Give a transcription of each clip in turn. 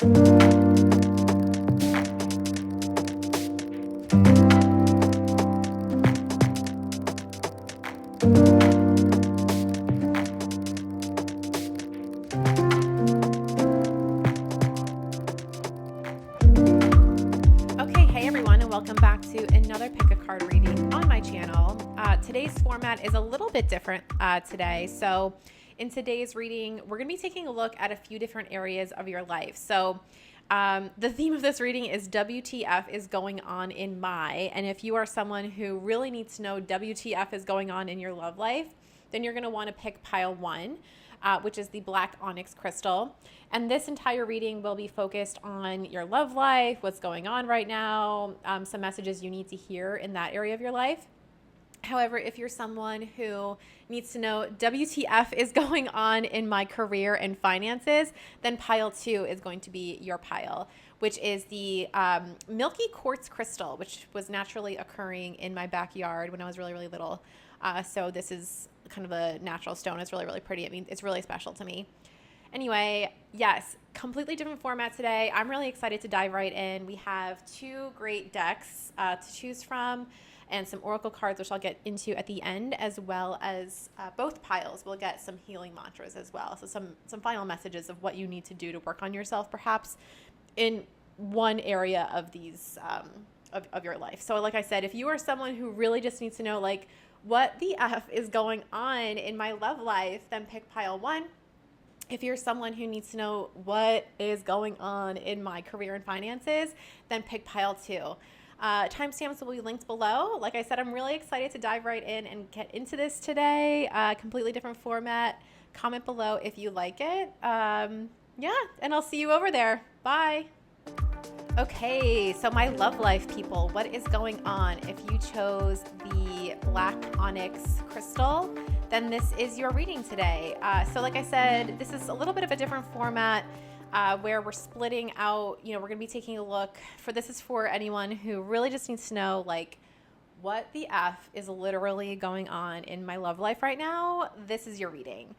Okay, hey everyone, and welcome back to another pick a card reading on my channel. Today's format is a little bit different today. So in today's reading, we're going to be taking a look at a few different areas of your life. So the theme of this reading is WTF is going on in my, and if you are someone who really needs to know WTF is going on in your love life, then you're going to want to pick pile 1. Which is the black onyx crystal. And this entire reading will be focused on your love life, what's going on right now, some messages you need to hear in that area of your life. However, if you're someone who needs to know WTF is going on in my career and finances, then pile 2 is going to be your pile, which is the milky quartz crystal, which was naturally occurring in my backyard when I was really, really little. So this is kind of a natural stone. It's really, really pretty. I mean, it's really special to me. Anyway, yes, completely different format today. I'm really excited to dive right in. We have 2 great decks to choose from and some oracle cards, which I'll get into at the end, as well as both piles will get some healing mantras as well. So some final messages of what you need to do to work on yourself, perhaps in one area of these of your life. So like I said, if you are someone who really just needs to know like what the F is going on in my love life, then pick pile 1. If you're someone who needs to know what is going on in my career and finances, then pick pile 2. Timestamps will be linked below. Like I said, I'm really excited to dive right in and get into this today. Completely different format. Comment below if you like it. Yeah, and I'll see you over there. Bye. Okay, so my love life people, what is going on? If you chose the black onyx crystal, then this is your reading today. So like I said, this is a little bit of a different format where we're splitting out, we're going to be taking a look for, this is for anyone who really just needs to know like what the F is literally going on in my love life right now. This is your reading.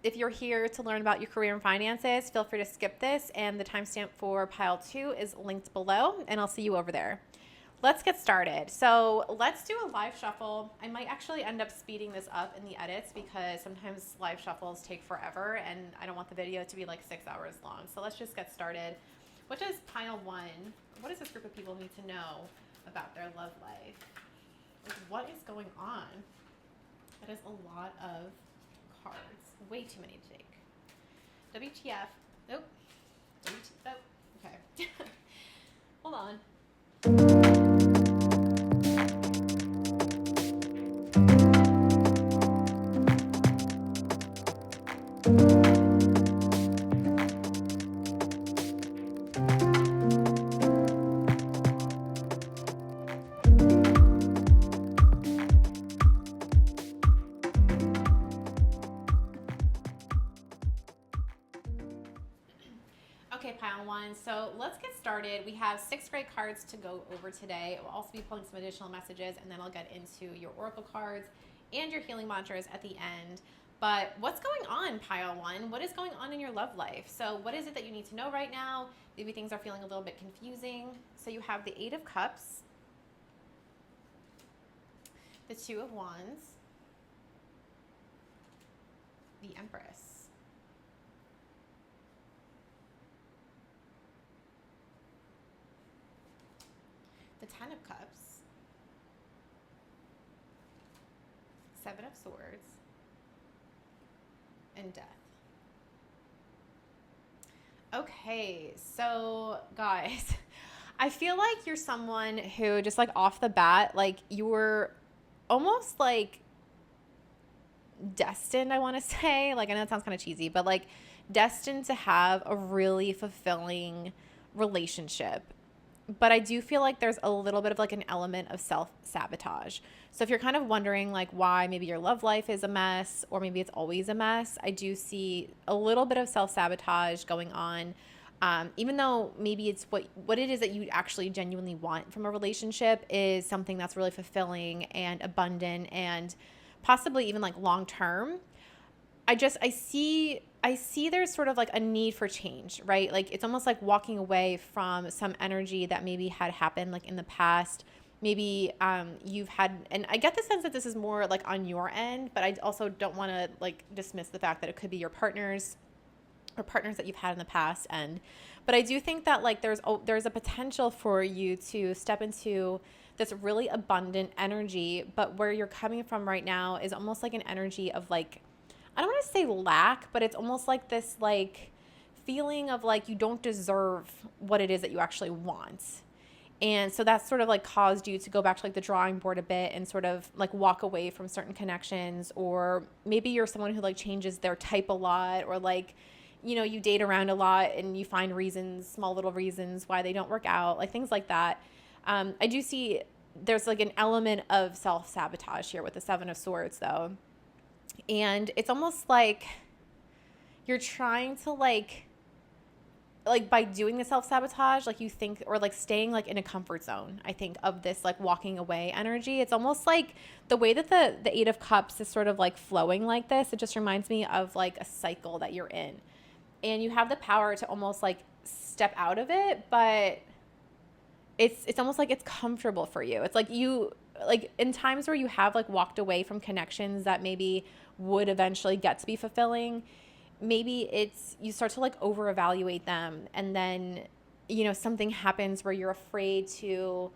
If you're here to learn about your career and finances, feel free to skip this, and the timestamp for pile 2 is linked below, and I'll see you over there. Let's get started. So let's do a live shuffle. I might actually end up speeding this up in the edits because sometimes live shuffles take forever, and I don't want the video to be like 6 hours long. So let's just get started. What does pile 1, what does this group of people need to know about their love life? Like, what is going on? That is a lot of cards. Way too many to take. WTF. Nope. Oh, okay. Hold on. Okay, pile 1. So let's get started. We have 6 great cards to go over today. We'll also be pulling some additional messages, and then I'll get into your oracle cards and your healing mantras at the end. But what's going on, pile 1? What is going on in your love life? So what is it that you need to know right now? Maybe things are feeling a little bit confusing. So you have the 8 of Cups, the 2 of Wands, the Empress, the 10 of Cups, 7 of Swords, and Death. Okay, so guys, I feel like you're someone who just like off the bat, like you were almost like destined, I want to say. Like, I know it sounds kind of cheesy, but like destined to have a really fulfilling relationship. But I do feel like there's a little bit of like an element of self-sabotage. So if you're kind of wondering like why maybe your love life is a mess or maybe it's always a mess, I do see a little bit of self-sabotage going on. Even though maybe it's what it is that you actually genuinely want from a relationship is something that's really fulfilling and abundant and possibly even like long-term. I see there's sort of like a need for change, right? Like it's almost like walking away from some energy that maybe had happened like in the past. Maybe you've had, and I get the sense that this is more like on your end, but I also don't want to like dismiss the fact that it could be your partners or partners that you've had in the past. And but I do think that like there's a potential for you to step into this really abundant energy, but where you're coming from right now is almost like an energy of like, I don't want to say lack, but it's almost like this like feeling of like you don't deserve what it is that you actually want. And so that's sort of like caused you to go back to like the drawing board a bit and sort of like walk away from certain connections. Or maybe you're someone who like changes their type a lot, or like, you date around a lot and you find reasons, small little reasons why they don't work out, like things like that. I do see there's like an element of self-sabotage here with the Seven of Swords though. And it's almost like you're trying to like by doing the self-sabotage, like you think, or like staying like in a comfort zone, I think, of this like walking away energy. It's almost like the way that the Eight of Cups is sort of like flowing like this. It just reminds me of like a cycle that you're in, and you have the power to almost like step out of it, but it's almost like it's comfortable for you. It's like you, like in times where you have like walked away from connections that maybe would eventually get to be fulfilling, maybe it's you start to like over evaluate them, and then something happens where you're afraid to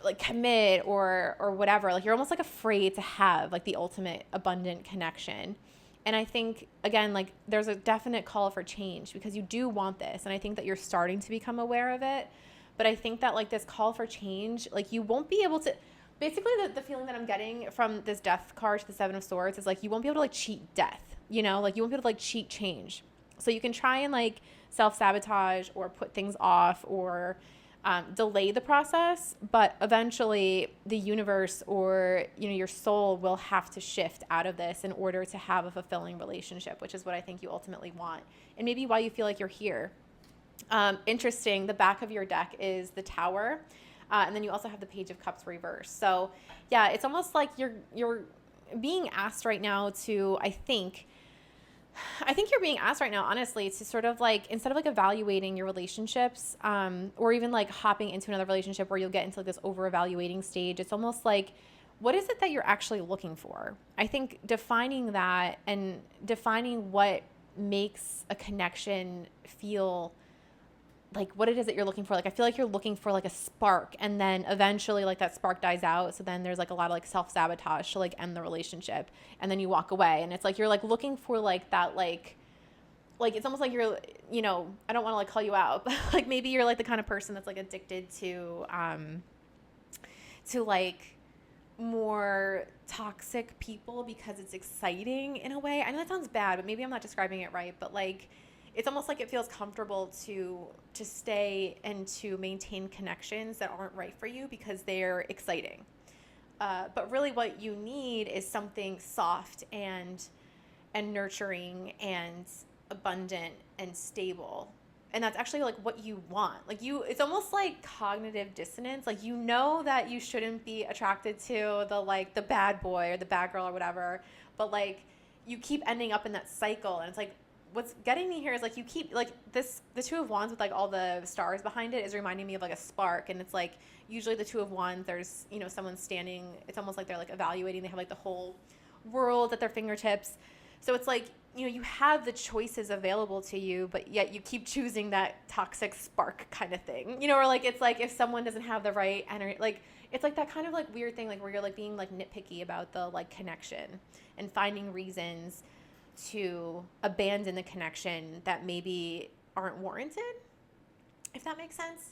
like commit or whatever. Like you're almost like afraid to have like the ultimate abundant connection. And I think again, like there's a definite call for change because you do want this, and I think that you're starting to become aware of it. But I think that like this call for change, like you won't be able to, basically the feeling that I'm getting from this Death card to the Seven of Swords is like you won't be able to like cheat death, like you won't be able to like cheat change. So you can try and like self-sabotage or put things off or delay the process, but eventually the universe or your soul will have to shift out of this in order to have a fulfilling relationship, which is what I think you ultimately want, and maybe why you feel like you're here. Interesting, the back of your deck is the Tower, and then you also have the Page of Cups reversed. So yeah, it's almost like you're being asked right now to, I think you're being asked right now, honestly, to sort of like, instead of like evaluating your relationships, or even like hopping into another relationship where you'll get into like this over evaluating stage, it's almost like, what is it that you're actually looking for? I think defining that and defining what makes a connection feel like what it is that you're looking for. Like, I feel like you're looking for like a spark, and then eventually like that spark dies out. So then there's like a lot of like self-sabotage to like end the relationship, and then you walk away, and it's like, you're like looking for like that, like it's almost like you're, I don't want to like call you out, but like maybe you're like the kind of person that's like addicted to like more toxic people because it's exciting in a way. I know that sounds bad, but maybe I'm not describing it right, but like, it's almost like it feels comfortable to stay and to maintain connections that aren't right for you because they're exciting. But really what you need is something soft and nurturing and abundant and stable. And that's actually like what you want. Like it's almost like cognitive dissonance. Like that you shouldn't be attracted to the bad boy or the bad girl or whatever, but like you keep ending up in that cycle, and it's like, what's getting me here is like you keep like the Two of Wands with like all the stars behind it is reminding me of like a spark, and it's like usually the Two of Wands, there's someone standing, it's almost like they're like evaluating, they have like the whole world at their fingertips. So it's like you have the choices available to you, but yet you keep choosing that toxic spark kind of thing, or like it's like if someone doesn't have the right energy, like it's like that kind of like weird thing, like where you're like being like nitpicky about the like connection and finding reasons to abandon the connection that maybe aren't warranted, if that makes sense.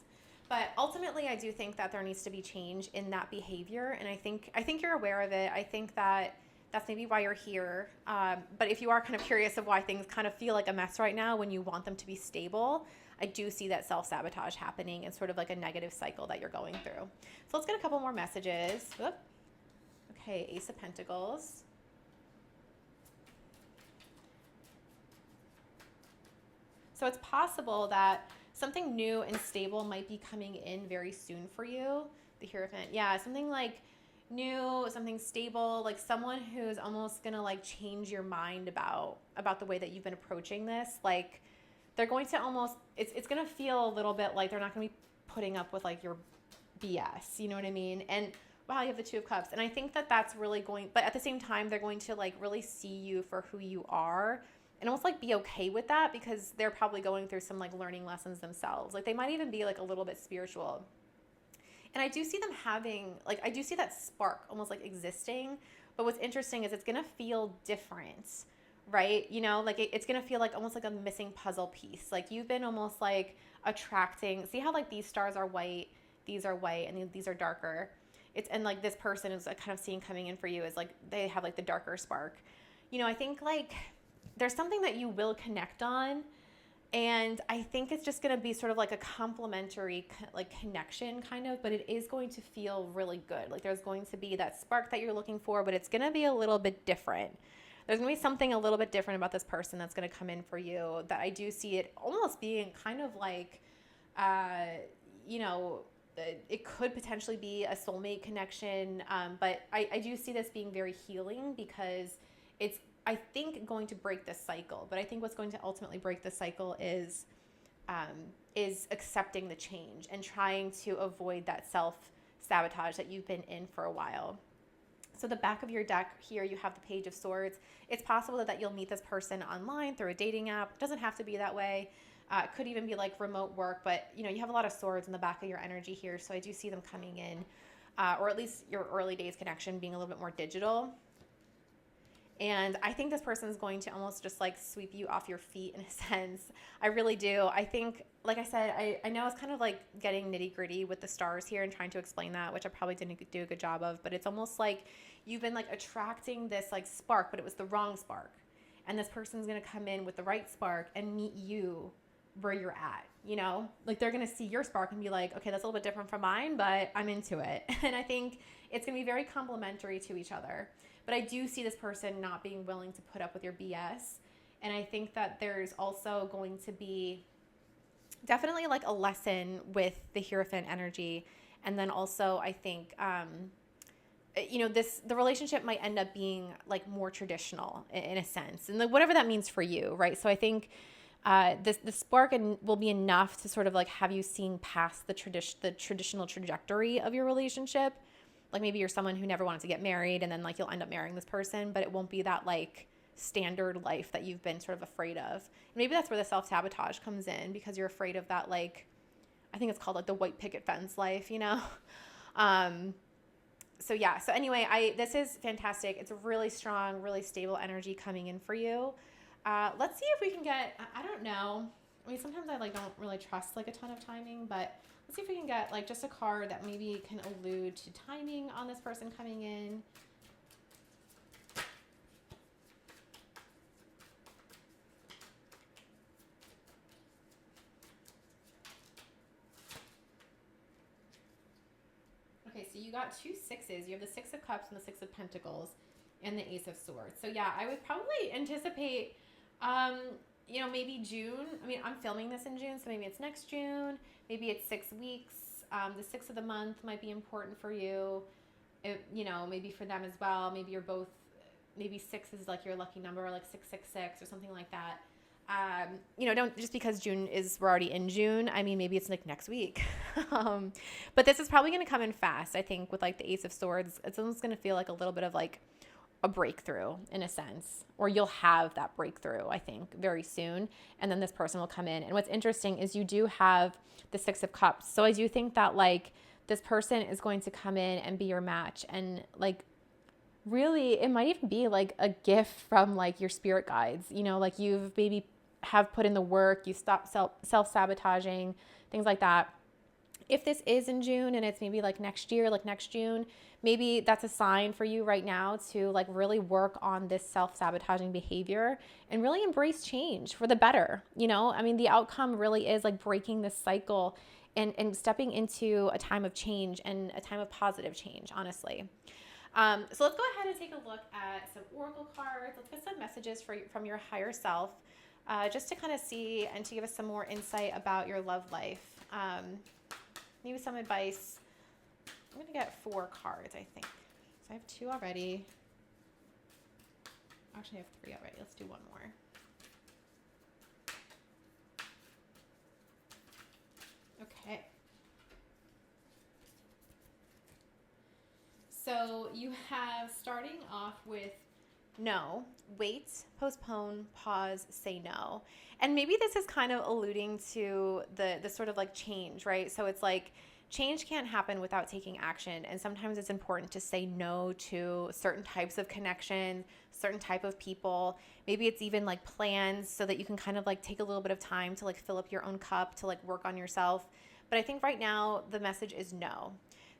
But ultimately, I do think that there needs to be change in that behavior, and I think you're aware of it. I think that that's maybe why you're here. But if you are kind of curious of why things kind of feel like a mess right now when you want them to be stable, I do see that self-sabotage happening and sort of like a negative cycle that you're going through. So let's get a couple more messages. Whoop. Okay, Ace of Pentacles. So it's possible that something new and stable might be coming in very soon for you. The Hierophant. Yeah, something like new, something stable, like someone who's almost gonna like change your mind about the way that you've been approaching this. Like they're going to almost, it's gonna feel a little bit like they're not gonna be putting up with like your BS, you know what I mean? And wow, you have the Two of Cups. And I think that that's really going, but at the same time, they're going to like really see you for who you are and almost like be okay with that, because they're probably going through some like learning lessons themselves. Like they might even be like a little bit spiritual. And I do see them having, like, I do see that spark almost like existing. But what's interesting is it's going to feel different, right? You know, like it's going to feel like almost like a missing puzzle piece. Like you've been almost like attracting, see how like these stars are white, these are white, and these are darker. And like this person is kind of seeing coming in for you is like they have like the darker spark. You know, I think like there's something that you will connect on. And I think it's just going to be sort of like a complementary like connection kind of, but it is going to feel really good. Like there's going to be that spark that you're looking for, but it's going to be a little bit different. There's going to be something a little bit different about this person that's going to come in for you, that I do see it almost being kind of like, you know, it could potentially be a soulmate connection. But I do see this being very healing, because it's, I think, going to break this cycle. But I think what's going to ultimately break the cycle is accepting the change and trying to avoid that self-sabotage that you've been in for a while. So the back of your deck here, you have the Page of Swords. It's possible that you'll meet this person online through a dating app. It doesn't have to be that way. It could even be like remote work, but you know, you have a lot of swords in the back of your energy here. So I do see them coming in, or at least your early days connection being a little bit more digital. And I think this person is going to almost just like sweep you off your feet in a sense. I really do. I think, like I said, I know it's kind of like getting nitty gritty with the stars here and trying to explain that, which I probably didn't do a good job of, but it's almost like you've been like attracting this like spark, but it was the wrong spark. And this person's going to come in with the right spark and meet you where you're at, you know, like they're going to see your spark and be like, okay, that's a little bit different from mine, but I'm into it. And I think it's going to be very complementary to each other. But I do see this person not being willing to put up with your BS. And I think that there's also going to be definitely like a lesson with the Hierophant energy. And then also I think, you know, the relationship might end up being like more traditional in a sense. And like whatever that means for you, right? So I think the spark will be enough to sort of like have you seeing past the traditional trajectory of your relationship. Like maybe you're someone who never wanted to get married, and then like you'll end up marrying this person, but it won't be that like standard life that you've been sort of afraid of. Maybe that's where the self-sabotage comes in, because you're afraid of that, like, I think it's called like the white picket fence life, you know? So yeah, so anyway, this is fantastic. It's a really strong, really stable energy coming in for you. Let's see if we can get, I don't know. I mean, sometimes I like don't really trust like a ton of timing, but let's see if we can get like just a card that maybe can allude to timing on this person coming in. Okay, so you got 2 6s. You have the 6 of Cups and the 6 of Pentacles and the Ace of Swords. So yeah, I would probably anticipate, you know, maybe June. I mean, I'm filming this in June, so maybe it's next June. Maybe it's 6 weeks. The 6th of the month might be important for you. You know, maybe for them as well. Maybe you're both, maybe 6 is like your lucky number, or like 666 or something like that. You know, don't just because we're already in June. I mean, maybe it's like next week. But this is probably going to come in fast. I think with like the Ace of Swords, it's almost going to feel like a little bit of like a breakthrough in a sense, or you'll have that breakthrough, I think, very soon. And then this person will come in. And what's interesting is you do have the 6 of Cups. So I do think that like this person is going to come in and be your match. And like, really, it might even be like a gift from like your spirit guides, you know, like you've maybe have put in the work, you stop self-sabotaging, things like that. If this is in June and it's maybe like next year, like next June, maybe that's a sign for you right now to like really work on this self-sabotaging behavior and really embrace change for the better. You know, I mean, the outcome really is like breaking this cycle and stepping into a time of change and a time of positive change, honestly. So let's go ahead and take a look at some oracle cards. Let's get some messages from your higher self, just to kind of see and to give us some more insight about your love life. Maybe some advice. I'm going to get 4 cards, I think. I have 2 already. Actually, I have 3 already. Let's do one more. Okay. So you have, starting off with no, wait, postpone, pause, say no. And maybe this is kind of alluding to the sort of like change, right? So it's like change can't happen without taking action. And sometimes it's important to say no to certain types of connections, certain type of people. Maybe it's even like plans so that you can kind of like take a little bit of time to like fill up your own cup, to like work on yourself. But I think right now the message is no.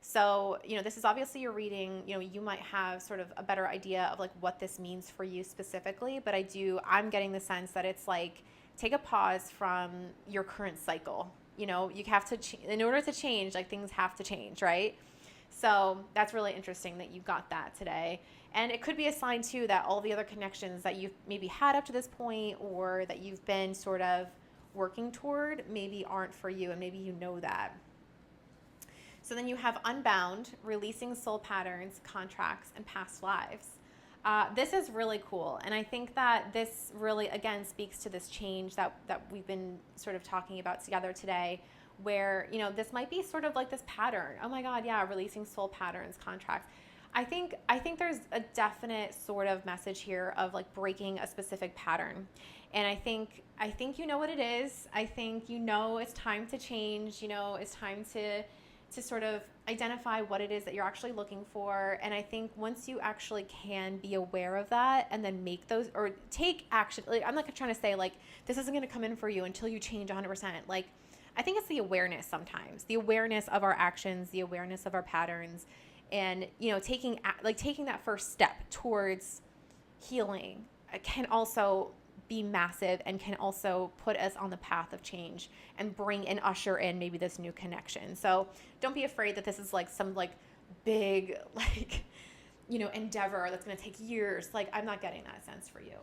So, this is obviously your reading. You might have sort of a better idea of like what this means for you specifically, but I'm getting the sense that it's like, take a pause from your current cycle. You have to, in order to change, like things have to change, right? So that's really interesting that you got that today. And it could be a sign too that all the other connections that you've maybe had up to this point, or that you've been sort of working toward, maybe aren't for you, and maybe you know that. So then you have unbound, releasing soul patterns, contracts, and past lives. This is really cool. And I think that this really, again, speaks to this change that we've been sort of talking about together today, where, this might be sort of like this pattern. Oh my God, yeah, releasing soul patterns, contracts. I think there's a definite sort of message here of like breaking a specific pattern. And I think you know what it is. I think it's time to change. It's time to sort of identify what it is that you're actually looking for. And I think once you actually can be aware of that and then make those, or take action, like, I'm not trying to say like this isn't going to come in for you until you change 100%. Like, I think it's the awareness sometimes, the awareness of our actions, the awareness of our patterns, and taking that first step towards healing can also be massive, and can also put us on the path of change and bring and usher in maybe this new connection. So don't be afraid that this is like some like big like endeavor that's going to take years. Like, I'm not getting that sense for you.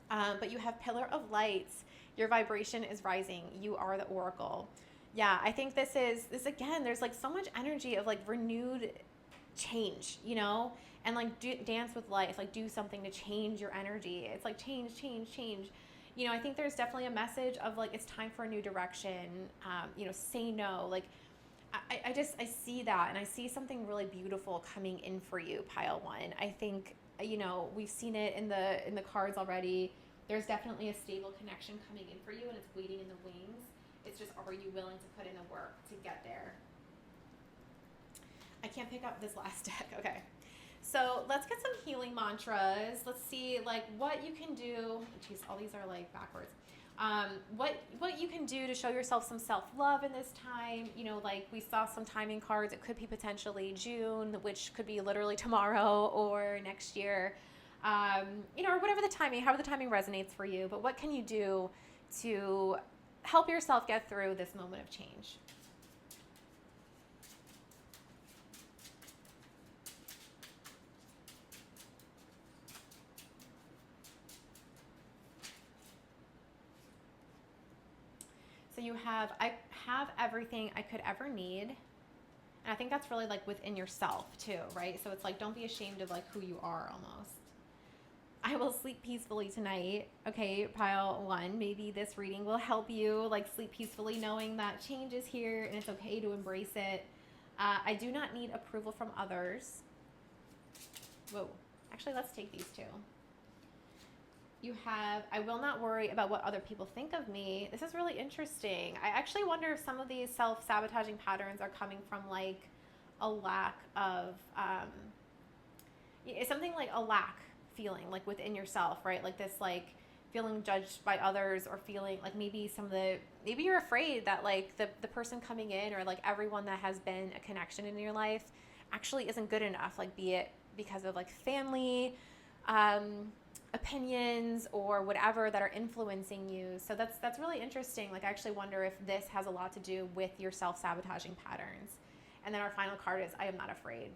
But you have pillar of lights. Your vibration is rising. You are the oracle. Yeah, I think this again, there's like so much energy of like renewed change, and like dance with life, like do something to change your energy. It's like change. I think there's definitely a message of like, it's time for a new direction. Say no. Like, I see that, and I see something really beautiful coming in for you, pile 1. I think, we've seen it in the cards already. There's definitely a stable connection coming in for you, and it's waiting in the wings. It's just, are you willing to put in the work to get there? I can't pick up this last deck. Okay. So let's get some healing mantras. Let's see like what you can do. Geez, all these are like backwards. What you can do to show yourself some self-love in this time. Like we saw some timing cards. It could be potentially June, which could be literally tomorrow, or next year. Or whatever the timing, however the timing resonates for you. But what can you do to help yourself get through this moment of change? So you have, I have everything I could ever need. And I think that's really like within yourself too, right? So it's like, don't be ashamed of like who you are almost. I will sleep peacefully tonight. Okay, pile 1. Maybe this reading will help you like sleep peacefully, knowing that change is here and it's okay to embrace it. I do not need approval from others. Whoa. Actually, let's take these 2. You have, I will not worry about what other people think of me. This is really interesting. I actually wonder if some of these self-sabotaging patterns are coming from like a lack of, it's something like a lack feeling like within yourself, right? Like this, like feeling judged by others, or feeling like maybe maybe you're afraid that like the person coming in, or like everyone that has been a connection in your life actually isn't good enough, like be it because of like family, opinions or whatever that are influencing you. So that's really interesting. Like, I actually wonder if this has a lot to do with your self-sabotaging patterns. And then our final card is, I am not afraid.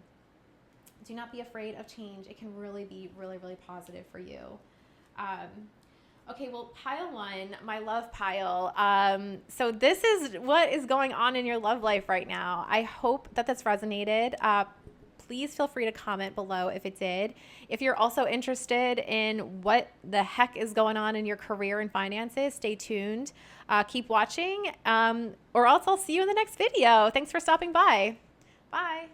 Do not be afraid of change. It can really be really, really positive for you. Okay, well, pile 1, my love pile. So this is what is going on in your love life right now. I hope that this resonated. please feel free to comment below if it did. If you're also interested in what the heck is going on in your career and finances, stay tuned. Keep watching, or else I'll see you in the next video. Thanks for stopping by. Bye.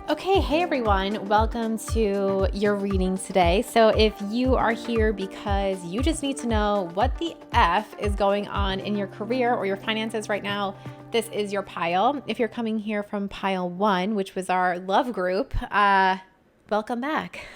Okay, hey everyone, welcome to your reading today. So if you are here because you just need to know what the F is going on in your career or your finances right now, this is your pile. If you're coming here from pile 1, which was our love group, welcome back.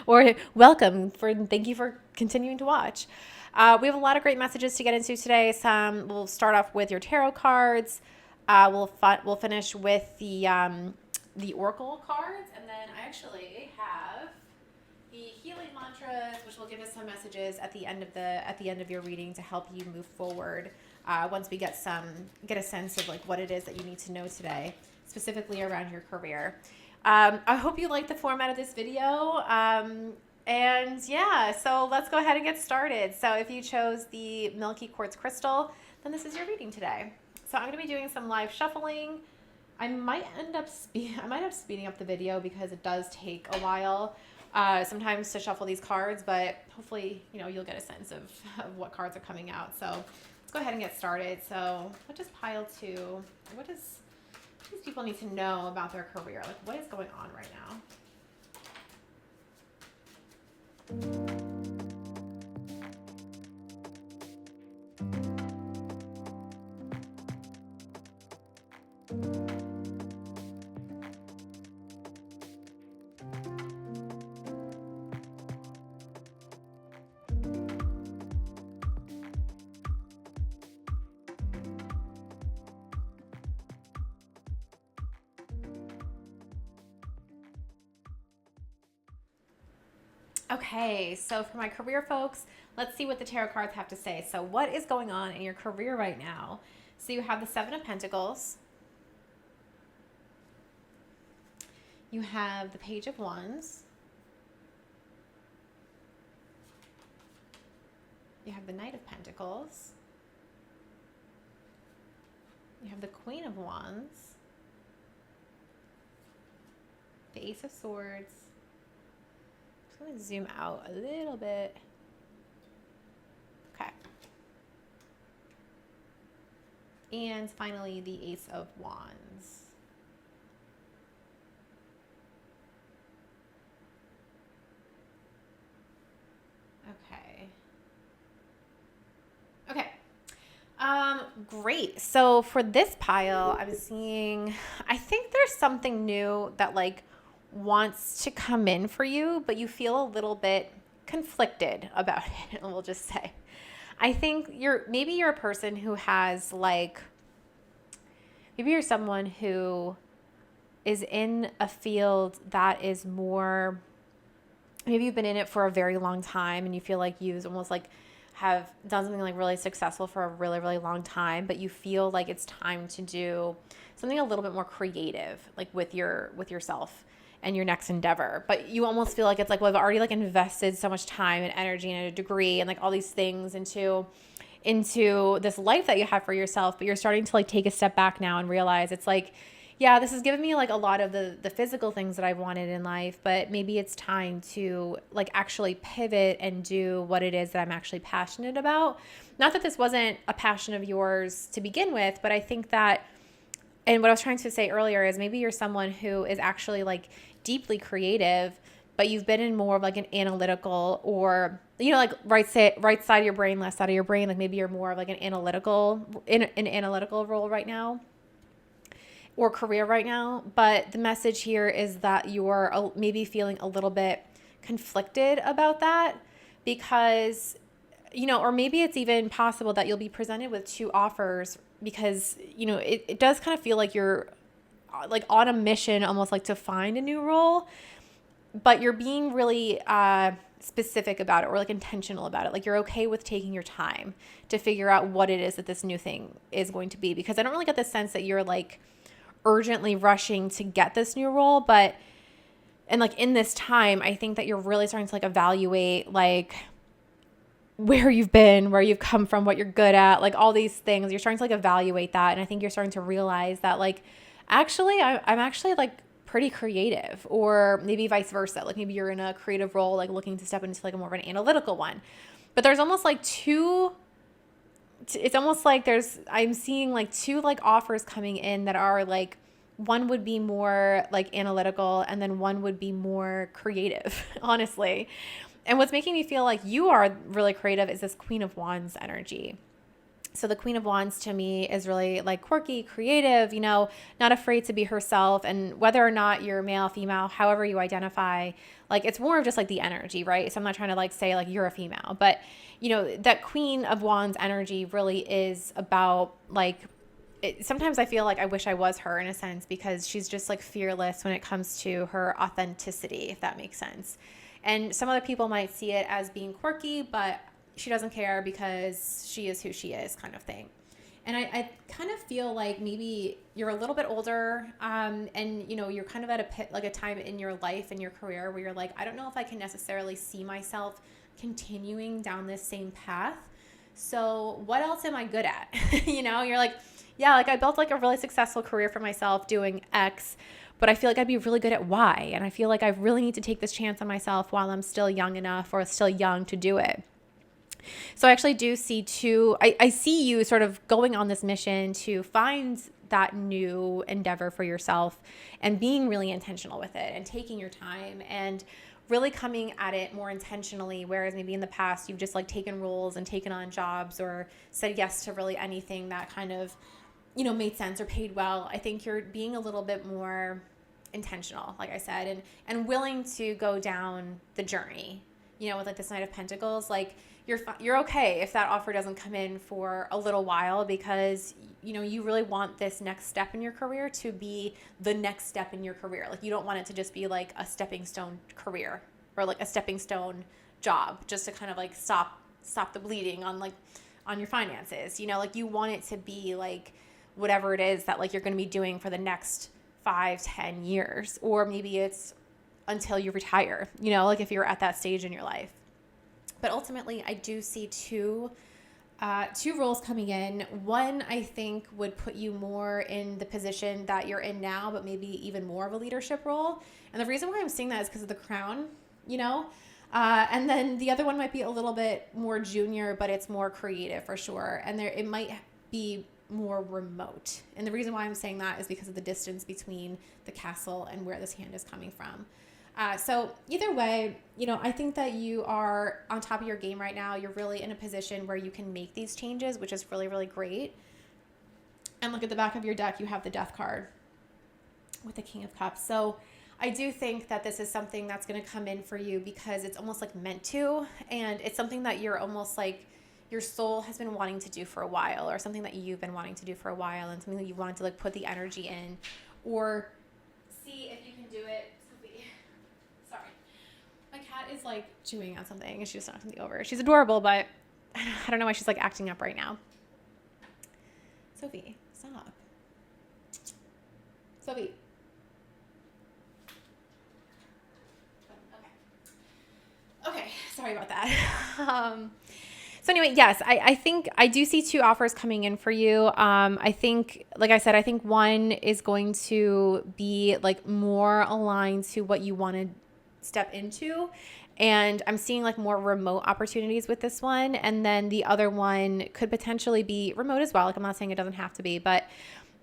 Or welcome, thank you for continuing to watch. We have a lot of great messages to get into today. We'll start off with your tarot cards. We'll finish with the oracle cards, and then I actually have the healing mantras, which will give us some messages at the end of your reading to help you move forward. Once we get a sense of like what it is that you need to know today, specifically around your career. I hope you like the format of this video. And yeah, so let's go ahead and get started. So if you chose the Milky Quartz Crystal, then this is your reading today. So I'm going to be doing some live shuffling. I might end up speeding up the video because it does take a while sometimes to shuffle these cards, but hopefully, you'll get a sense of what cards are coming out. So let's go ahead and get started. So what does pile 2, what does these people need to know about their career? Like, what is going on right now? Okay, so for my career folks, let's see what the tarot cards have to say. So what is going on in your career right now? So you have the 7 of Pentacles. You have the Page of Wands. You have the Knight of Pentacles. You have the Queen of Wands. The Ace of Swords. I'm going to zoom out a little bit. Okay. And finally, the Ace of Wands. Okay. Okay. Great. So for this pile, I'm seeing, I think there's something new that wants to come in for you, but you feel a little bit conflicted about it, we'll just say. I think maybe you're a person who has maybe you're someone who is in a field that is more, maybe you've been in it for a very long time and you feel like you almost have done something really successful for a really, really long time, but you feel like it's time to do something a little bit more creative, with yourself and your next endeavor. But you almost feel like it's well, I've already invested so much time and energy and a degree and all these things into this life that you have for yourself, but you're starting to take a step back now and realize it's yeah, this has given me a lot of the physical things that I've wanted in life, but maybe it's time to actually pivot and do what it is that I'm actually passionate about. Not that this wasn't a passion of yours to begin with, but I think that, and what I was trying to say earlier is maybe you're someone who is actually deeply creative, but you've been in more of an analytical or, right side of your brain, left side of your brain. Maybe you're more of an analytical role right now or career right now. But the message here is that you're maybe feeling a little bit conflicted about that because, or maybe it's even possible that you'll be presented with 2 offers because, it does kind of feel like you're on a mission almost to find a new role, but you're being really specific about it or intentional about it. You're okay with taking your time to figure out what it is that this new thing is going to be, because I don't really get the sense that you're urgently rushing to get this new role, but in this time, I think that you're really starting to evaluate where you've been, where you've come from, what you're good at, all these things. You're starting to evaluate that, and I think you're starting to realize that actually I'm actually pretty creative, or maybe vice versa. Like maybe you're in a creative role, like looking to step into like a more of an analytical one. But there's almost like it's almost like I'm seeing like two like offers coming in that are like, one would be more like analytical and then one would be more creative, honestly. And what's making me feel like you are really creative is this Queen of Wands energy. So the Queen of Wands to me is really like quirky, creative, not afraid to be herself. And whether or not you're male, female, however you identify, like it's more of just like the energy, right? So I'm not trying to like say like you're a female, but that Queen of Wands energy really is about like, sometimes I feel like I wish I was her in a sense, because she's just like fearless when it comes to her authenticity, if that makes sense. And some other people might see it as being quirky, but she doesn't care because she is who she is, kind of thing. And I kind of feel like maybe you're a little bit older, and you're kind of at a time in your life and your career where you're like, I don't know if I can necessarily see myself continuing down this same path. So what else am I good at? You're like, yeah, like I built like a really successful career for myself doing X, but I feel like I'd be really good at Y. And I feel like I really need to take this chance on myself while I'm still young enough or still young to do it. So I actually do see I see you sort of going on this mission to find that new endeavor for yourself and being really intentional with it and taking your time and really coming at it more intentionally. Whereas maybe in the past, you've just like taken roles and taken on jobs or said yes to really anything that kind of, made sense or paid well. I think you're being a little bit more intentional, like I said, and willing to go down the journey, with like this Knight of Pentacles, like you're okay if that offer doesn't come in for a little while, because you really want this next step in your career to be the next step in your career. Like you don't want it to just be like a stepping stone career or like a stepping stone job just to kind of like stop the bleeding on your finances. Like you want it to be like whatever it is that like you're going to be doing for the next 5-10 years, or maybe it's until you retire, like if you're at that stage in your life. But ultimately, I do see two roles coming in. One, I think, would put you more in the position that you're in now, but maybe even more of a leadership role. And the reason why I'm seeing that is because of the crown, and then the other one might be a little bit more junior, but it's more creative for sure. And it might be more remote. And the reason why I'm saying that is because of the distance between the castle and where this hand is coming from. So either way, I think that you are on top of your game right now. You're really in a position where you can make these changes, which is really, really great. And look at the back of your deck. You have the Death card with the King of Cups. So I do think that this is something that's going to come in for you because it's almost like meant to. And it's something that you're almost like your soul has been wanting to do for a while, or something that you've been wanting to do for a while, and something that you wanted to like put the energy in or see if you can do it. My cat is like chewing on something and she just knocked something over. She's adorable, but I don't know why she's like acting up right now. Sophie, stop. Sophie. Okay, sorry about that. So anyway, yes, I think I do see two offers coming in for you. I think, like I said, I think one is going to be like more aligned to what you wanted step into, and I'm seeing like more remote opportunities with this one, and then the other one could potentially be remote as well. Like I'm not saying it doesn't have to be, but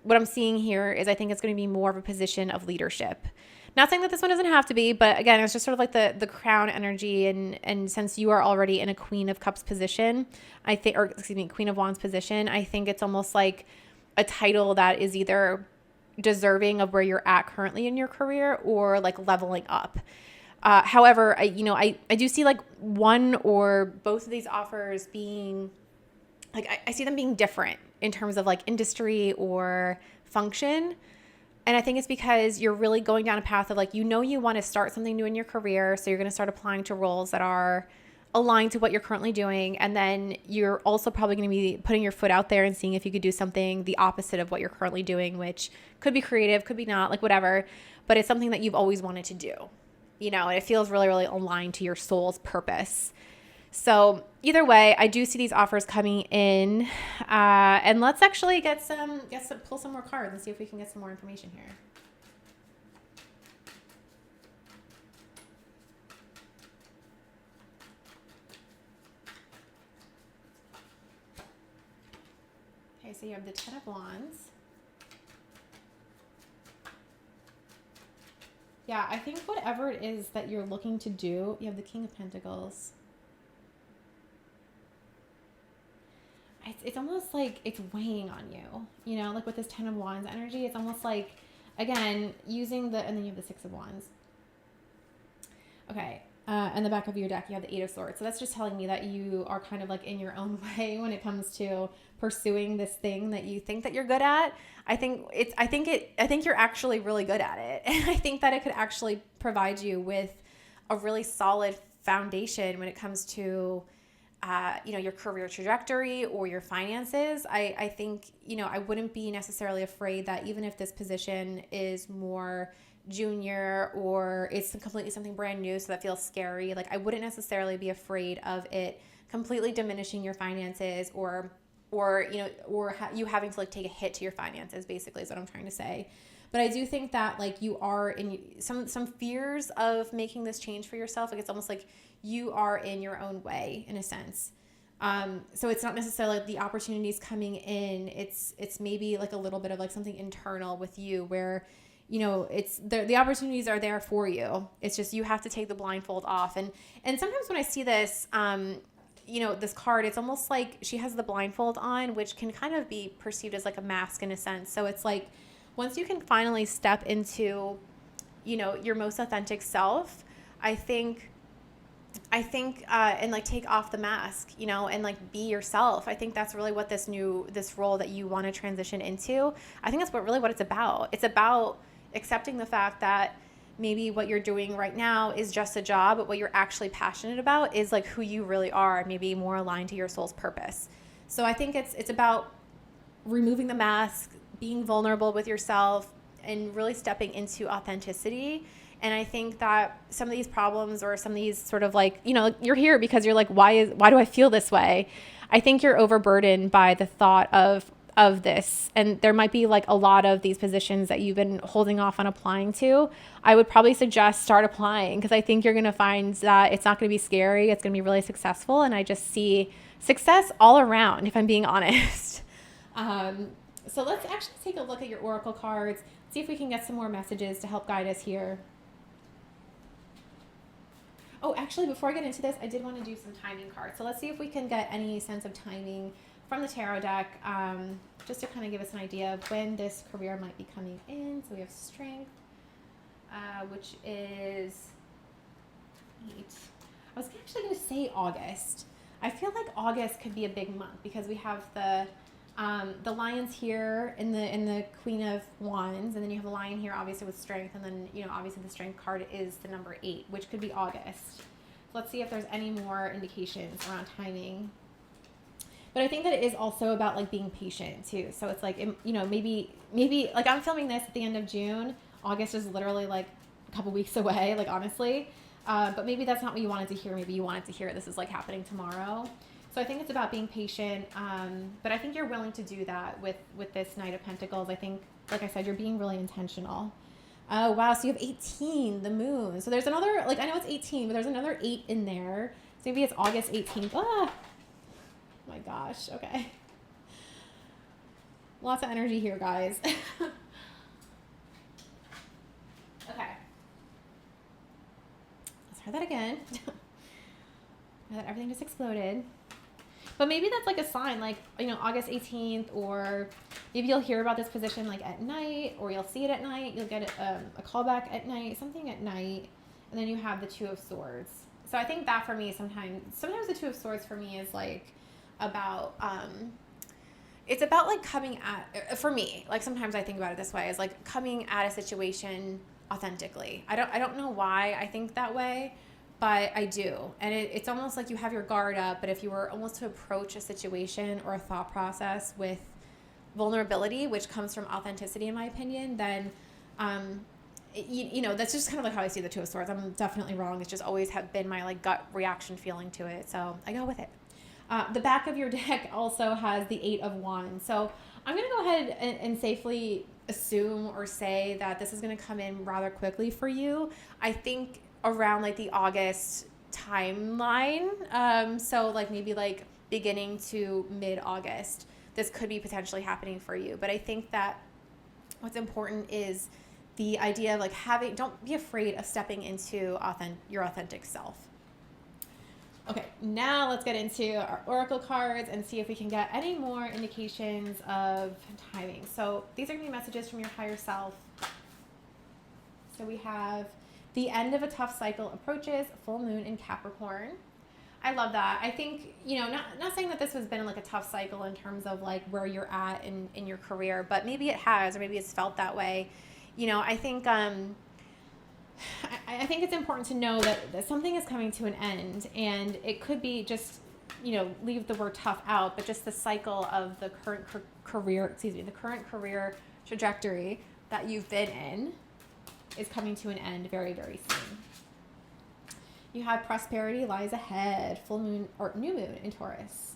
what I'm seeing here is I think it's going to be more of a position of leadership. Not saying that this one doesn't have to be, but again, it's just sort of like the crown energy, and since you are already in a Queen of Cups position, I think, or excuse me, Queen of Wands position, I think it's almost like a title that is either deserving of where you're at currently in your career or like leveling up. However, I do see like one or both of these offers being like, I see them being different in terms of like industry or function. And I think it's because you're really going down a path of like, you want to start something new in your career. So you're going to start applying to roles that are aligned to what you're currently doing. And then you're also probably going to be putting your foot out there and seeing if you could do something the opposite of what you're currently doing, which could be creative, could be not, like whatever, but it's something that you've always wanted to do. And it feels really, really aligned to your soul's purpose. So either way, I do see these offers coming in, and let's actually pull some more cards and see if we can get some more information here. so you have the Ten of Wands. Yeah, I think whatever it is that you're looking to do, you have the King of Pentacles. It's almost like it's weighing on you, you know, like with this Ten of Wands energy. It's almost like, again, using the, and then you have the Six of Wands. Okay. And the back of your deck, you have the Eight of Swords. So that's just telling me that you are kind of like in your own way when it comes to pursuing this thing that you think that you're good at. I think you're actually really good at it. And I think that it could actually provide you with a really solid foundation when it comes to, your career trajectory or your finances. I think, I wouldn't be necessarily afraid that even if this position is more junior or it's completely something brand new, so that feels scary, like I wouldn't necessarily be afraid of it completely diminishing your finances or you having to like take a hit to your finances, basically is what I'm trying to say. But I do think that like you are in some fears of making this change for yourself. Like it's almost like you are in your own way in a sense. So it's not necessarily like the opportunities coming in. It's maybe like a little bit of like something internal with you where, it's the opportunities are there for you. It's just, you have to take the blindfold off. And sometimes when I see this, this card, it's almost like she has the blindfold on, which can kind of be perceived as like a mask in a sense. So it's like, once you can finally step into, your most authentic self, I think, and like take off the mask, and like be yourself. I think that's really what this role that you want to transition into. I think that's what it's about. It's about accepting the fact that maybe what you're doing right now is just a job, but what you're actually passionate about is like who you really are, maybe more aligned to your soul's purpose. So I think it's about removing the mask, being vulnerable with yourself, and really stepping into authenticity. And I think that some of these problems or some of these sort of like, you're here because you're like, why do I feel this way? I think you're overburdened by the thought of this. And there might be like a lot of these positions that you've been holding off on applying to. I would probably suggest start applying, because I think you're going to find that it's not going to be scary. It's going to be really successful. And I just see success all around, if I'm being honest. So let's actually take a look at your oracle cards, see if we can get some more messages to help guide us here. Oh, actually, before I get into this, I did want to do some timing cards. So let's see if we can get any sense of timing from the tarot deck, just to kind of give us an idea of when this career might be coming in. So we have Strength, which is 8. I was actually going to say August. I feel like August could be a big month because we have the Lions here in the Queen of Wands, and then you have a Lion here obviously with Strength, and then obviously the Strength card is the number 8, which could be August. So let's see if there's any more indications around timing. But I think that it is also about like being patient too. So it's like, maybe like I'm filming this at the end of June. August is literally like a couple weeks away, like honestly. But maybe that's not what you wanted to hear. Maybe you wanted to hear this is like happening tomorrow. So I think it's about being patient. But I think you're willing to do that with this Knight of Pentacles. I think, like I said, you're being really intentional. Oh, wow. So you have 18, the moon. So there's another, like, I know it's 18, but there's another 8 in there. So maybe it's August 18th. Ah, my gosh. Okay. Lots of energy here, guys. Okay. Let's try that again. That everything just exploded. But maybe that's like a sign, like, August 18th, or maybe you'll hear about this position like at night, or you'll see it at night. You'll get a call back at night, something at night. And then you have the Two of Swords. So I think that for me, sometimes the Two of Swords for me is like about, it's about like coming at, for me, like sometimes I think about it this way, is like coming at a situation authentically. I don't know why I think that way, but I do. And it's almost like you have your guard up, but if you were almost to approach a situation or a thought process with vulnerability, which comes from authenticity, in my opinion, then, that's just kind of like how I see the Two of Swords. I'm definitely wrong. It's just always have been my like gut reaction feeling to it. So I go with it. The back of your deck also has the Eight of Wands. So I'm going to go ahead and safely assume or say that this is going to come in rather quickly for you. I think around like the August timeline. So like maybe like beginning to mid-August. this could be potentially happening for you. But I think that what's important is the idea of like don't be afraid of stepping into your authentic self. Okay, now let's get into our oracle cards and see if we can get any more indications of timing. So these are going to be messages from your higher self. So we have the end of a tough cycle approaches, full moon in Capricorn. I love that. I think, not saying that this has been like a tough cycle in terms of like where you're at in your career, but maybe it has, or maybe it's felt that way. I think I think it's important to know that something is coming to an end, and it could be just, leave the word tough out, but just the cycle of the current career trajectory that you've been in is coming to an end very, very soon. You have prosperity lies ahead, full moon or new moon in Taurus.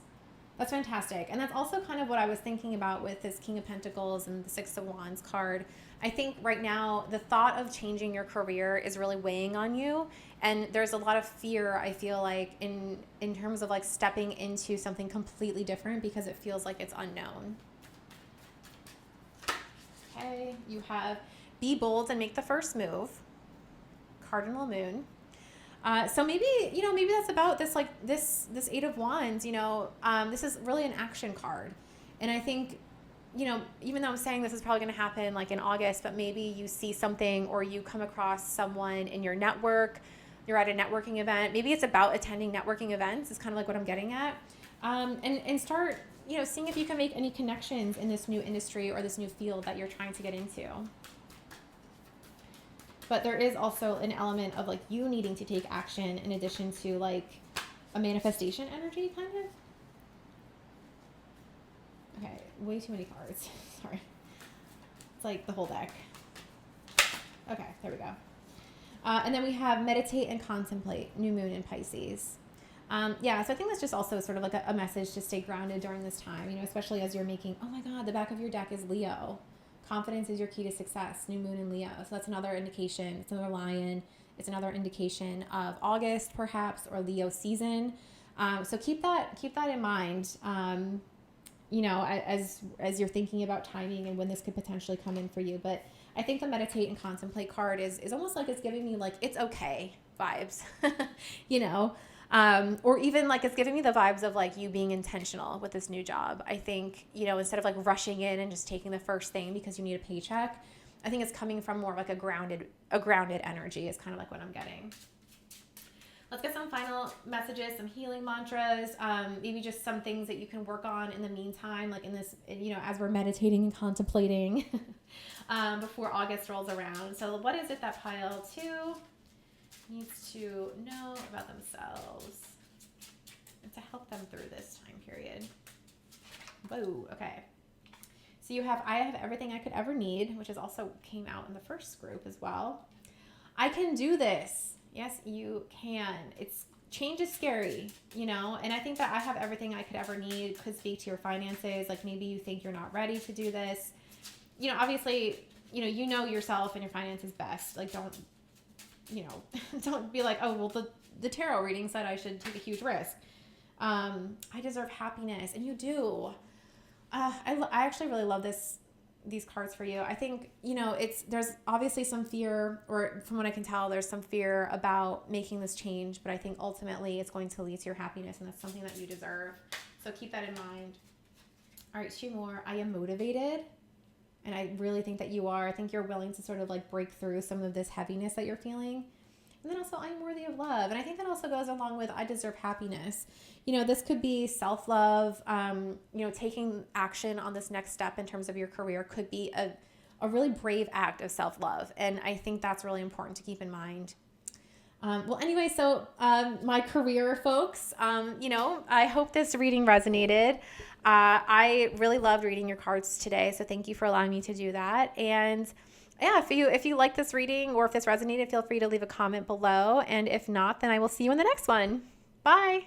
That's fantastic. And that's also kind of what I was thinking about with this King of Pentacles and the Six of Wands card. I think right now the thought of changing your career is really weighing on you. And there's a lot of fear, I feel like, in terms of like stepping into something completely different because it feels like it's unknown. Okay, you have be bold and make the first move, cardinal moon. So maybe that's about this, like this Eight of Wands, this is really an action card. And I think, even though I'm saying this is probably going to happen like in August, but maybe you see something or you come across someone in your network, you're at a networking event. Maybe it's about attending networking events is kind of like what I'm getting at. And start, seeing if you can make any connections in this new industry or this new field that you're trying to get into. But there is also an element of like you needing to take action in addition to like a manifestation energy kind of. Okay, way too many cards. Sorry. It's like the whole deck. Okay, there we go. And then we have meditate and contemplate, new moon in Pisces. So I think that's just also sort of like a message to stay grounded during this time, especially as you're making, oh my God, the back of your deck is Leo. Confidence is your key to success, new moon in Leo. So that's another indication. It's another lion. It's another indication of August perhaps, or Leo season. So keep that in mind, as you're thinking about timing and when this could potentially come in for you. But I think the meditate and contemplate card is almost like it's giving me like, it's okay vibes, or even like it's giving me the vibes of like you being intentional with this new job. I think, instead of like rushing in and just taking the first thing because you need a paycheck, I think it's coming from more of like a grounded energy is kind of like what I'm getting. Let's get some final messages, some healing mantras, maybe just some things that you can work on in the meantime, like in this, as we're meditating and contemplating before August rolls around. So what is it that pile 2 needs to know about themselves and to help them through this time period? Whoa, okay. So you have, I have everything I could ever need, which is also came out in the first group as well. I can do this. Yes, you can. Change is scary, and I think that I have everything I could ever need could speak to your finances. Like maybe you think you're not ready to do this. Obviously, you know yourself and your finances best. Like don't be like, oh, well, the tarot reading said I should take a huge risk. I deserve happiness. And you do. I actually really love these cards for you. I think, there's obviously some fear, or from what I can tell, there's some fear about making this change, but I think ultimately it's going to lead to your happiness, and that's something that you deserve. So keep that in mind. All right, 2 more. I am motivated. And I really think that you are. I think you're willing to sort of like break through some of this heaviness that you're feeling. And then also, I'm worthy of love. And I think that also goes along with I deserve happiness. This could be self-love. Taking action on this next step in terms of your career could be a really brave act of self-love. And I think that's really important to keep in mind. Anyway, so my career folks, I hope this reading resonated. I really loved reading your cards today, so thank you for allowing me to do that. And yeah, if you like this reading or if this resonated, feel free to leave a comment below. And if not, then I will see you in the next one. Bye.